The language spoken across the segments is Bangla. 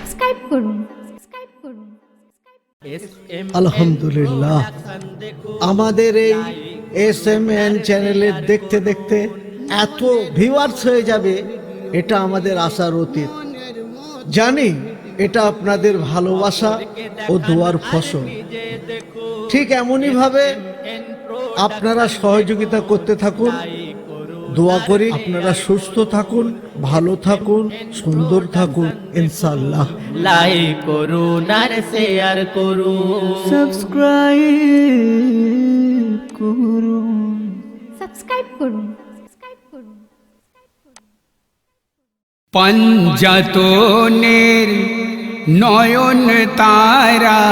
সাবস্ক্রাইব করুন। আলহামদুলিল্লাহ, আমাদের এই SMN চ্যানেলের দেখতে দেখতে এত ভিউয়ার্স হয়ে যাবে এটা আমাদের আশার অতীত। জানি এটা আপনাদের ভালোবাসা ও দোয়ার ফসল। ঠিক এমনই ভাবে আপনারা সহযোগিতা করতে থাকুন। দোয়া করি আপনারা সুস্থ থাকুন, ভালো থাকুন, সুন্দর থাকুন ইনশাআল্লাহ। লাইক করুন আর শেয়ার করুন, সাবস্ক্রাইব করুন। সাবস্ক্রাইব করুন। পঞ্জাতনের নয়ন তারা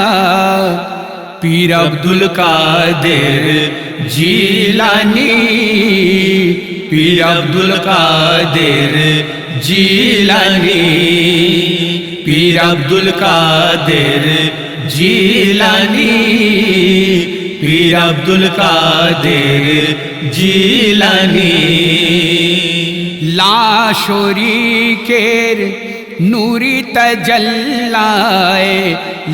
পীর আব্দুল কাদের জিলানী, পীর আব্দুল কাদের জিলানী, পীর আব্দুল কাদের জিলানী, পীর আব্দুল কাদের জিলানী। লা শরীকের নূরি তাজাল্লায়,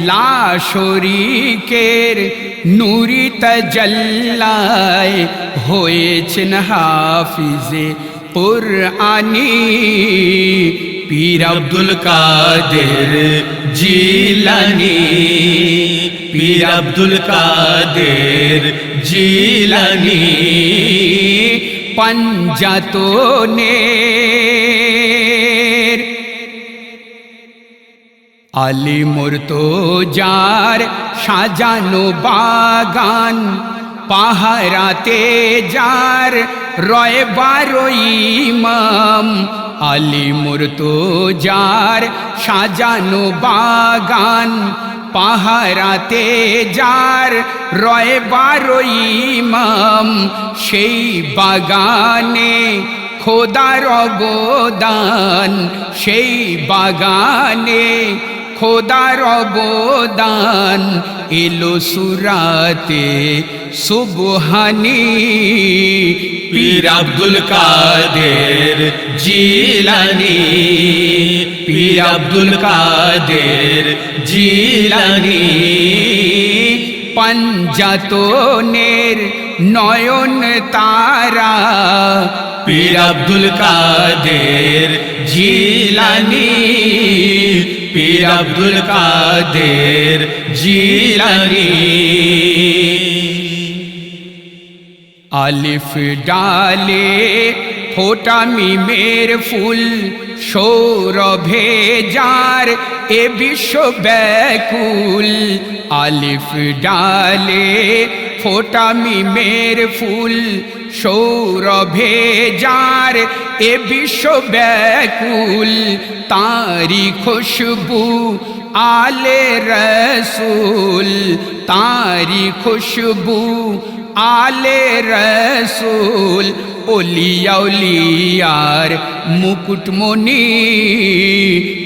লা শরীকের নূরি তাজাল্লায় হয়েছেন হাফিজে কুরআনী, পীর আব্দুল কাদের জিলানী, পীর আব্দুল কাদের জিলানী। পঞ্জাতনের আলী মুর্তজার সাজানো বাগান, পাহারাতে যার রয় 12 ইমাম। আলী মুর্তজার সাজানো বাগান, পাহারাতে যার রয় 12 ইমাম। সেই বাগানে খোদার অবদান, সেই বাগানে খোদার অবদান। এলো সুরাতে সুবহানী, পীর আব্দুল কাদের জিলানী, পীর আব্দুল কাদের জিলানী। পঞ্জাতনের নয়ন তারা পীর আব্দুল কাদের জিলানী, পীর আব্দুল কাদের জিলানী। আলিফ ডালে ফোটা মিমের ফুল, সৌরভে যার এ বিশ্ব ব্যাকুল। আলিফ ডালে ফোটা মিমের ফুল, সৌরভে যার এ বিশ্ব ব্যাকুল। তারি খুশবু আলে রসুল, তারি খুশবু আলে রসুল। ওলিয়া উলিয়ার মুকুটমণি,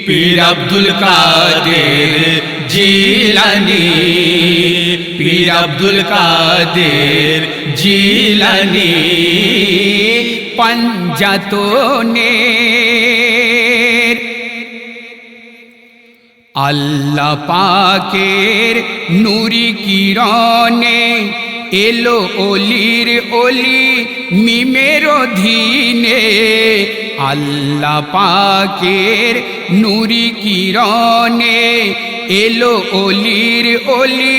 পীর আব্দুল কাদের জিলানী, পীর আব্দুল কাদের জিলানী। পঞ্জাতনের আল্লাহ পাকের নূরি কিরণে এলো অলির অলি মিমের অধীনে। আল্লাহ পাকের নূরি কিরণে এলো অলির অলি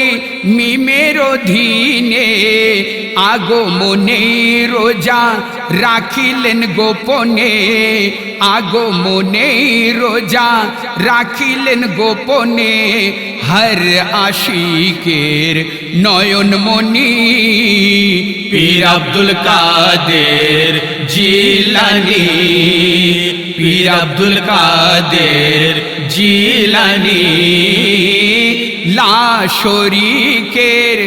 মিমের অধীনে। আগমনে রোজা রাখিলেন গোপনে, আগমনে রোজা রাখিলেন গোপনে। হর আশিকের নয়নমণি, পীর আব্দুল কাদের জিলানী, পীর আব্দুল কাদের জিলানী। লা শরীকের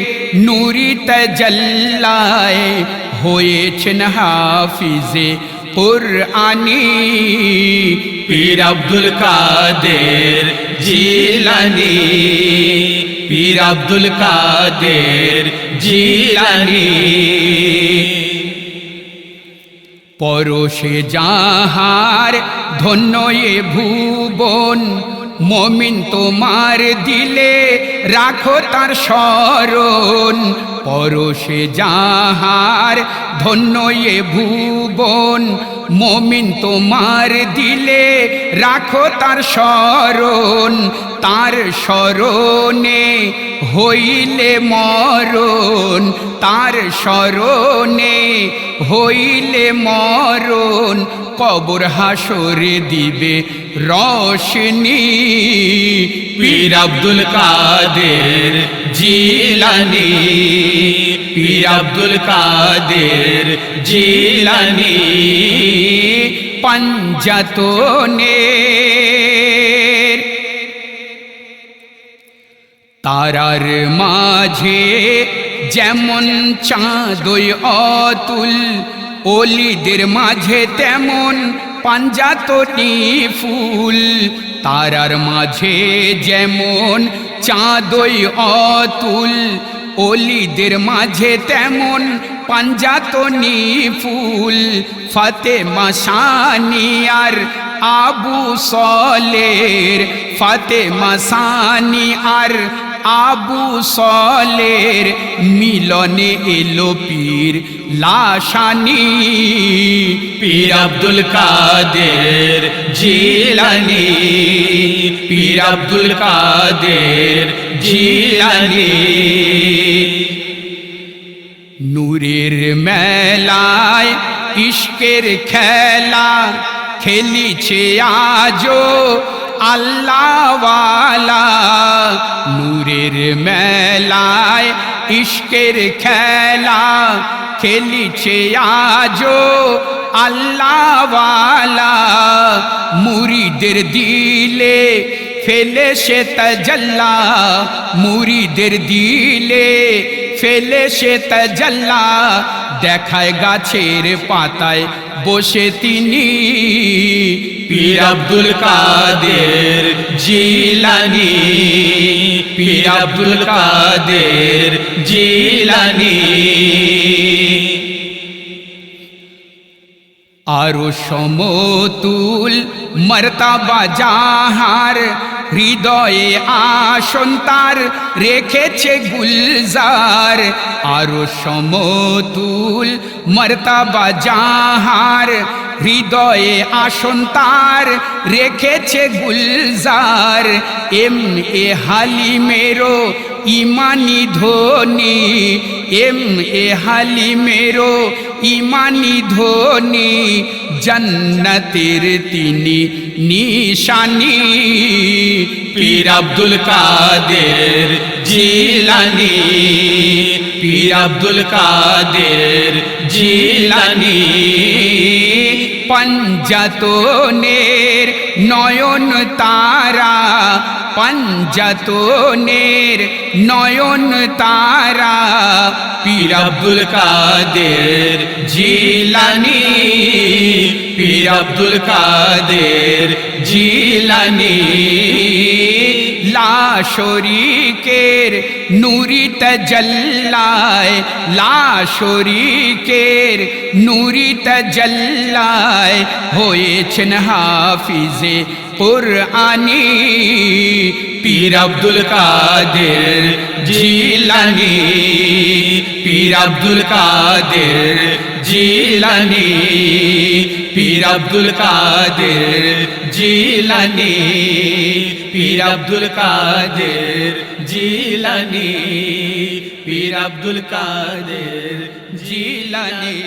নূরি তাজাল্লায় হয়েছেন হাফিজে কুরআনী, পীর আব্দুল কাদের জিলানী, পীর আব্দুল কাদের জিলানী। পরশে যাহার ধন্য এ ভুবন, মমিন তোমার দিলে রাখো তার স্মরণ, পরশে যাহার ধন্য এ ভুবন। মমিন তোমার দিলে রাখো তার স্মরণ, তার স্মরণে হইলে মরণ, তার স্মরণে হইলে মরণ। কবর হাসরে দিবে রোশনি, পীর আব্দুল কাদের জিলানী, পীর আব্দুল কাদের জিলানী। পাঞ্জাতনের তারার মাঝে যেমন চাঁদই অতুল, অলিদের মাঝে তেমন পাঞ্জাতনি ফুল। তারার মাঝে যেমন চাঁদই অতুল, অলিদের মাঝে তেমন পাঞ্জাতনি ফুল। ফাতেমা সানিয়ার আবু সলের, ফাতেমা সানিয়ার আবু সলের মিলনে এলো পীর লাশানি, পীর আব্দুল কাদের জিলানী, পীর আব্দুল কাদের জিলানী। নূরের মেলায় ইশকের খেলা খেলিছে আজো আল্লাহওয়ালা। নূরের মেলায় ইশকের খেলা খেলিছে আজো আল্লাহওয়ালা। মুরিদের দিলে ফেলে সে তাজাল্লা, মুরিদের দিলে ফেলে সে তাজাল্লা। দেখায় গাছের পাতায় বসে তিনি, পীর আব্দুল কাদের জিলানী, পীর আব্দুল কাদের জিলানী। আরো সমতুল মর্তবা যাহার, হৃদয়ে আসন তার রেখেছে গুলজার। আরো সমতুল মর্তবা যাহার, হৃদয়ে আসন তার রেখেছে গুলজার। এম এ হালিমেরো ইমানি ধ্বনি, এম এ হালিমেরো ইমানি ধ্বনি। জন্নতের তিনি নিশানি, পীর আব্দুল কাদের জিলানী, পীর আব্দুল কাদের জিলানী। পাঞ্জাতনের নয়ন তারা, পাঞ্জাতনের নয়ন তারা। পীর আব্দুল কাদের জিলানী, পীর আব্দুল কাদের জিলানী। লা শরীকের নূরি তাজাল্লায়, লা শরীকের নূরি তাজাল্লায় হয়েছেন হাফিজে কুরআনী, পীর আব্দুল কাদের জিলানী, পীর আব্দুল কাদের জিলানী, পীর আব্দুল কাদের জিলানী, পীর আব্দুল কাদের জিলানী, পীর আব্দুল কাদের জিলানী।